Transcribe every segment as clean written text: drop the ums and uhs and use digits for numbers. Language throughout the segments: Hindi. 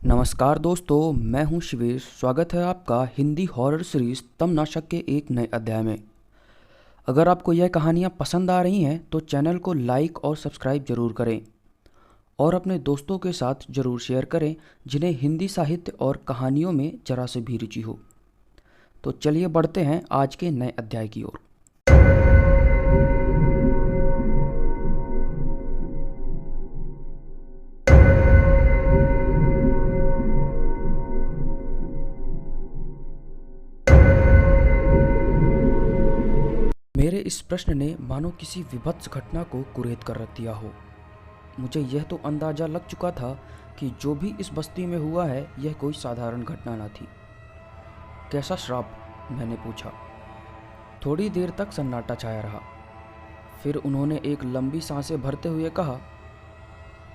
नमस्कार दोस्तों, मैं हूं शिवेश। स्वागत है आपका हिंदी हॉरर सीरीज तमनाशक के एक नए अध्याय में। अगर आपको यह कहानियां पसंद आ रही हैं तो चैनल को लाइक और सब्सक्राइब जरूर करें और अपने दोस्तों के साथ जरूर शेयर करें जिन्हें हिंदी साहित्य और कहानियों में जरा से भी रुचि हो। तो चलिए बढ़ते हैं आज के नए अध्याय की ओर। मेरे इस प्रश्न ने मानो किसी विभत्स घटना को कुरेद कर रख दिया हो। मुझे यह तो अंदाजा लग चुका था कि जो भी इस बस्ती में हुआ है यह कोई साधारण घटना न थी। कैसा श्राप? मैंने पूछा। थोड़ी देर तक सन्नाटा छाया रहा। फिर उन्होंने एक लंबी सांसें भरते हुए कहा,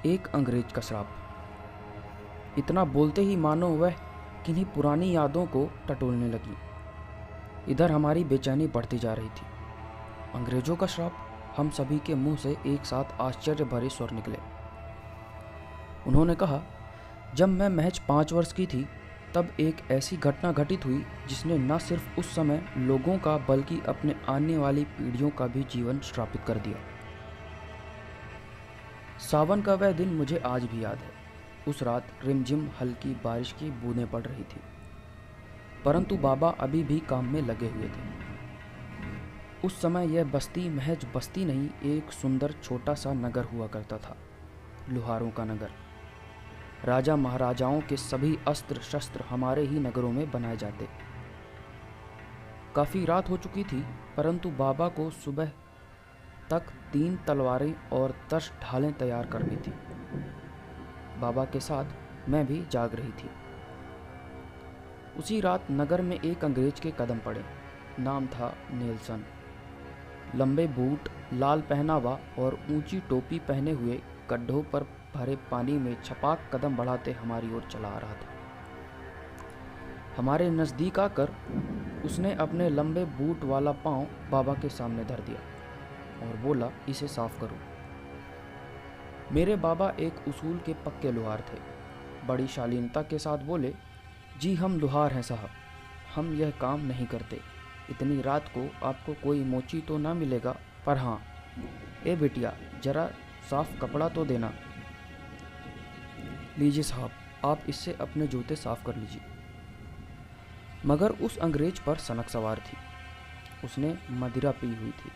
एक अंग्रेज का श्राप। इतना बोलते ही मानो वह किन्हीं पुरानी यादों को टटोलने लगी। इधर हमारी बेचैनी बढ़ती जा रही थी। अंग्रेजों का श्राप? हम सभी के मुंह से एक साथ आश्चर्य भरे स्वर निकले। उन्होंने कहा, जब मैं महज 5 वर्ष की थी तब एक ऐसी घटना घटित हुई जिसने न सिर्फ उस समय लोगों का बल्कि अपने आने वाली पीढ़ियों का भी जीवन श्रापित कर दिया। सावन का वह दिन मुझे आज भी याद है। उस रात रिमझिम हल्की बारिश की बूंदें पड़ रही थी, परंतु बाबा अभी भी काम में लगे हुए थे। उस समय यह बस्ती महज बस्ती नहीं, एक सुंदर छोटा सा नगर हुआ करता था, लुहारों का नगर। राजा महाराजाओं के सभी अस्त्र शस्त्र हमारे ही नगरों में बनाए जाते। काफ़ी रात हो चुकी थी, परंतु बाबा को सुबह तक 3 तलवारें और 10 ढालें तैयार करनी थी। बाबा के साथ मैं भी जाग रही थी। उसी रात नगर में एक अंग्रेज के कदम पड़े। नाम था नेल्सन। लंबे बूट, लाल पहनावा और ऊंची टोपी पहने हुए गड्ढों पर भरे पानी में छपाक कदम बढ़ाते हमारी ओर चला आ रहा था। हमारे नज़दीक आकर उसने अपने लंबे बूट वाला पांव बाबा के सामने धर दिया और बोला, इसे साफ करो। मेरे बाबा एक उसूल के पक्के लुहार थे। बड़ी शालीनता के साथ बोले, जी हम लुहार हैं साहब, हम यह काम नहीं करते। इतनी रात को आपको कोई मोची तो ना मिलेगा, पर हाँ, ए बिटिया, जरा साफ कपड़ा तो देना। लीजिए साहब, आप इससे अपने जूते साफ कर लीजिए। मगर उस अंग्रेज पर सनक सवार थी। उसने मदिरा पी हुई थी।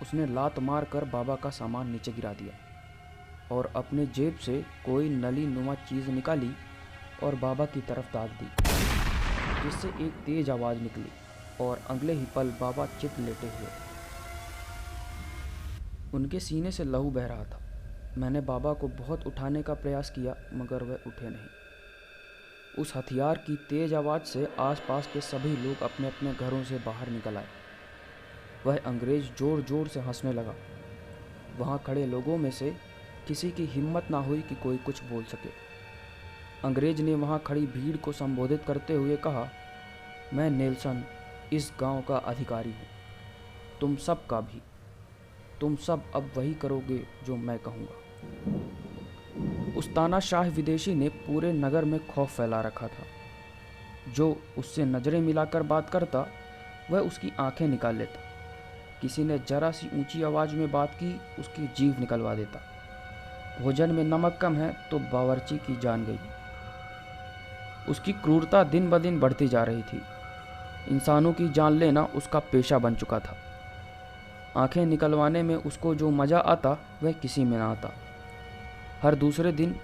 उसने लात मार कर बाबा का सामान नीचे गिरा दिया और अपने जेब से कोई नली नुमा चीज़ निकाली और बाबा की तरफ दाग दी, जिससे एक तेज आवाज़ निकली और अगले ही पल बाबा चित लेटे हुए। उनके सीने से लहू बह रहा था। मैंने बाबा को बहुत उठाने का प्रयास किया, मगर वह उठे नहीं। उस हथियार की तेज आवाज़ से आसपास के सभी लोग अपने अपने घरों से बाहर निकल आए। वह अंग्रेज जोर जोर से हंसने लगा। वहाँ खड़े लोगों में से किसी की हिम्मत ना हुई कि कोई कुछ बोल सके। अंग्रेज ने वहाँ खड़ी भीड़ को संबोधित करते हुए कहा, मैं नेल्सन इस गांव का अधिकारी हूँ, तुम सब का भी। तुम सब अब वही करोगे जो मैं कहूँगा। उस तानाशाह विदेशी ने पूरे नगर में खौफ फैला रखा था। जो उससे नज़रें मिलाकर बात करता वह उसकी आंखें निकाल लेता। किसी ने जरा सी ऊंची आवाज़ में बात की, उसकी जीभ निकलवा देता। भोजन में नमक कम है तो बावर्ची की जान गई। उसकी क्रूरता दिन ब दिन बढ़ती जा रही थी। इंसानों की जान लेना उसका पेशा बन चुका था। आंखें निकलवाने में उसको जो मज़ा आता वह किसी में ना आता। हर दूसरे दिन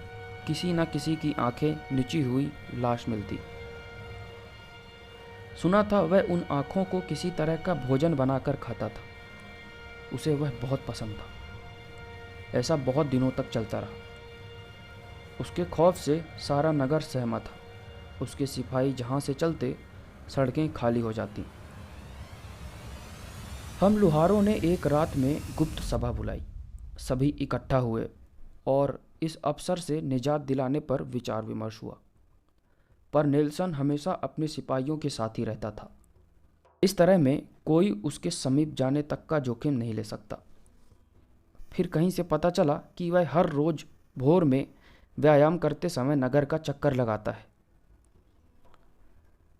किसी न किसी की आंखें निची हुई लाश मिलती। सुना था वह उन आँखों को किसी तरह का भोजन बनाकर खाता था। उसे वह बहुत पसंद था। ऐसा बहुत दिनों तक चलता रहा। उसके खौफ से सारा नगर सहमा था। उसके सिपाही जहाँ से चलते सड़कें खाली हो जाती। हम लुहारों ने एक रात में गुप्त सभा बुलाई। सभी इकट्ठा हुए और इस अवसर से निजात दिलाने पर विचार विमर्श हुआ। पर नेल्सन हमेशा अपने सिपाहियों के साथ ही रहता था। इस तरह में कोई उसके समीप जाने तक का जोखिम नहीं ले सकता। फिर कहीं से पता चला कि वह हर रोज़ भोर में व्यायाम करते समय नगर का चक्कर लगाता है।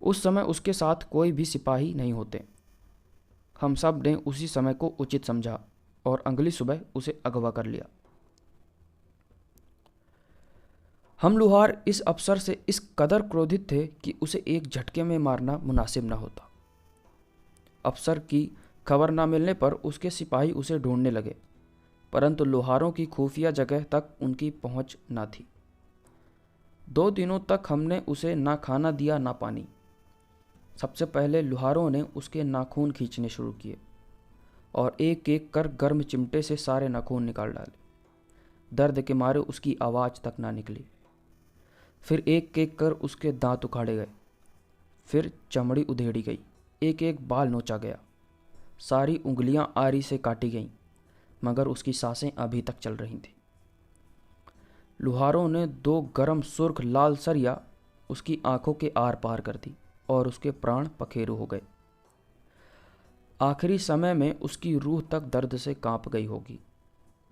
उस समय उसके साथ कोई भी सिपाही नहीं होते। हम सब ने उसी समय को उचित समझा और अगली सुबह उसे अगवा कर लिया। हम लुहार इस अफसर से इस कदर क्रोधित थे कि उसे एक झटके में मारना मुनासिब न होता। अफसर की खबर न मिलने पर उसके सिपाही उसे ढूंढने लगे, परंतु लुहारों की खुफिया जगह तक उनकी पहुंच न थी। 2 दिनों तक हमने उसे ना खाना दिया ना पानी। सबसे पहले लुहारों ने उसके नाखून खींचने शुरू किए और एक एक कर गर्म चिमटे से सारे नाखून निकाल डाले। दर्द के मारे उसकी आवाज़ तक ना निकली। फिर एक एक कर उसके दांत उखाड़े गए, फिर चमड़ी उधेड़ी गई, एक एक बाल नोचा गया, सारी उंगलियां आरी से काटी गईं, मगर उसकी सांसें अभी तक चल रही थीं। लुहारों ने 2 गरम सुर्ख लाल सरिया उसकी आंखों के आर पार कर दी और उसके प्राण पखेरु हो गए। आखिरी समय में उसकी रूह तक दर्द से कांप गई होगी।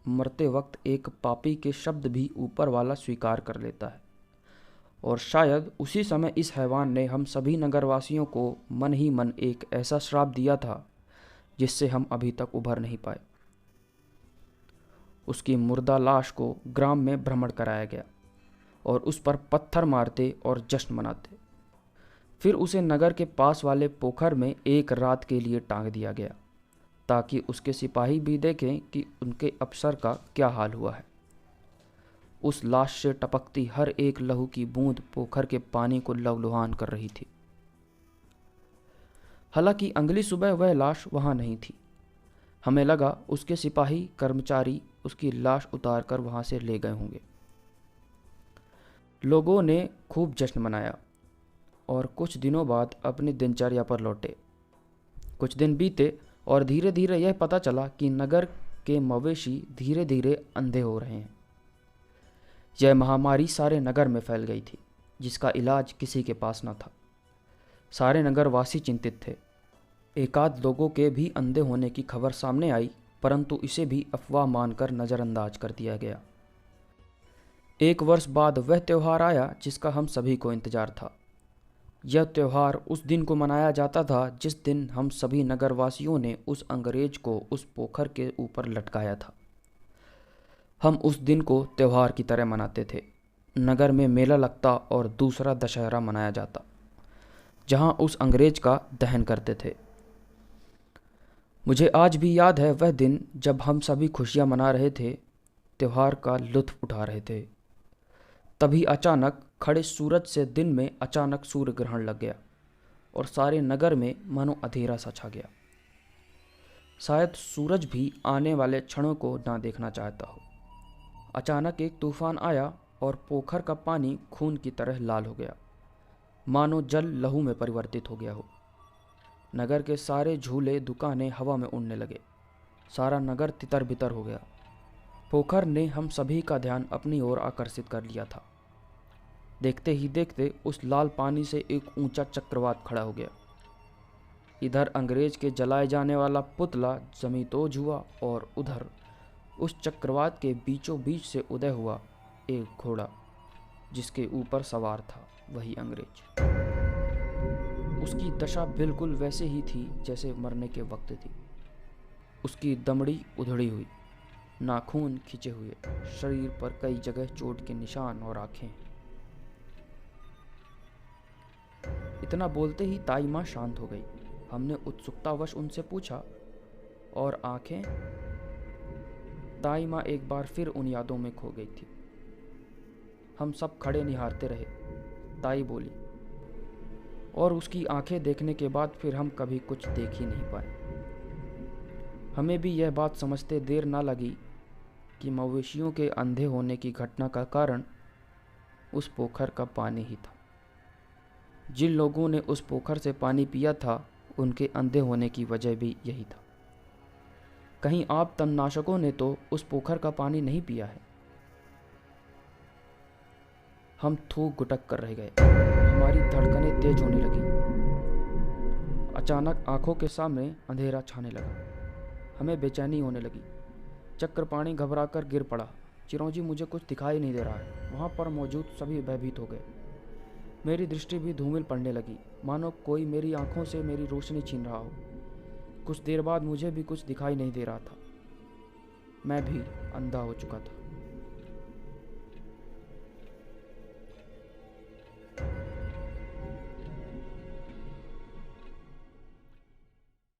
मरते वक्त एक पापी के शब्द भी ऊपर वाला स्वीकार कर लेता है, और शायद उसी समय इस हैवान ने हम सभी नगरवासियों को मन ही मन एक ऐसा श्राप दिया था जिससे हम अभी तक उभर नहीं पाए। उसकी मुर्दा लाश को ग्राम में भ्रमण कराया गया और उस पर पत्थर मारते और जश्न मनाते। फिर उसे नगर के पास वाले पोखर में एक रात के लिए टांग दिया गया, ताकि उसके सिपाही भी देखें कि उनके अफसर का क्या हाल हुआ है। उस लाश से टपकती हर एक लहू की बूंद पोखर के पानी को लवलुहान कर रही थी। हालांकि अगली सुबह वह लाश वहां नहीं थी। हमें लगा उसके सिपाही कर्मचारी उसकी लाश उतारकर वहां से ले गए होंगे। लोगों ने खूब जश्न मनाया और कुछ दिनों बाद अपनी दिनचर्या पर लौटे। कुछ दिन बीते और धीरे धीरे यह पता चला कि नगर के मवेशी धीरे धीरे अंधे हो रहे हैं। यह महामारी सारे नगर में फैल गई थी, जिसका इलाज किसी के पास न था। सारे नगरवासी चिंतित थे। एकाध लोगों के भी अंधे होने की खबर सामने आई, परंतु इसे भी अफवाह मानकर नज़रअंदाज कर दिया गया। 1 वर्ष बाद वह त्यौहार आया जिसका हम सभी को इंतजार था। यह त्यौहार उस दिन को मनाया जाता था जिस दिन हम सभी नगरवासियों ने उस अंग्रेज को उस पोखर के ऊपर लटकाया था। हम उस दिन को त्यौहार की तरह मनाते थे। नगर में मेला लगता और दूसरा दशहरा मनाया जाता, जहां उस अंग्रेज का दहन करते थे। मुझे आज भी याद है वह दिन जब हम सभी खुशियां मना रहे थे, त्यौहार का लुत्फ उठा रहे थे। तभी अचानक खड़े सूरज से दिन में अचानक सूर्य ग्रहण लग गया और सारे नगर में मानो अंधेरा सा छा गया। शायद सूरज भी आने वाले क्षणों को ना देखना चाहता हो। अचानक एक तूफान आया और पोखर का पानी खून की तरह लाल हो गया, मानो जल लहू में परिवर्तित हो गया हो। नगर के सारे झूले दुकानें हवा में उड़ने लगे। सारा नगर तितर बितर हो गया। पोखर ने हम सभी का ध्यान अपनी ओर आकर्षित कर लिया था। देखते ही देखते उस लाल पानी से एक ऊंचा चक्रवात खड़ा हो गया। इधर अंग्रेज के जलाए जाने वाला पुतला जमींदोज हुआ और उधर उस चक्रवात के बीचों बीच से उदय हुआ एक घोड़ा, जिसके ऊपर सवार था वही अंग्रेज। उसकी दशा बिल्कुल वैसे ही थी जैसे मरने के वक्त थी। उसकी दमड़ी उधड़ी हुई, नाखून खिंचे हुए, शरीर पर कई जगह चोट के निशान और आंखें। इतना बोलते ही ताई माँ शांत हो गई। हमने उत्सुकतावश उनसे पूछा, और आंखें? ताई माँ एक बार फिर उन यादों में खो गई थी। हम सब खड़े निहारते रहे। ताई बोली, और उसकी आंखें देखने के बाद फिर हम कभी कुछ देख ही नहीं पाए। हमें भी यह बात समझते देर ना लगी कि मवेशियों के अंधे होने की घटना का कारण उस पोखर का पानी ही था। जिन लोगों ने उस पोखर से पानी पिया था, उनके अंधे होने की वजह भी यही था। कहीं आप तमनाशकों ने तो उस पोखर का पानी नहीं पिया है? हम थूक गुटक कर रह गए। हमारी धड़कनें तेज होने लगी। अचानक आंखों के सामने अंधेरा छाने लगा। हमें बेचैनी होने लगी। चक्रपाणी घबराकर गिर पड़ा। चिरौंजी, मुझे कुछ दिखाई नहीं दे रहा है। वहाँ पर मौजूद सभी भयभीत हो गए। मेरी दृष्टि भी धूमिल पड़ने लगी, मानो कोई मेरी आंखों से मेरी रोशनी छीन रहा हो। कुछ देर बाद मुझे भी कुछ दिखाई नहीं दे रहा था। मैं भी अंधा हो चुका था।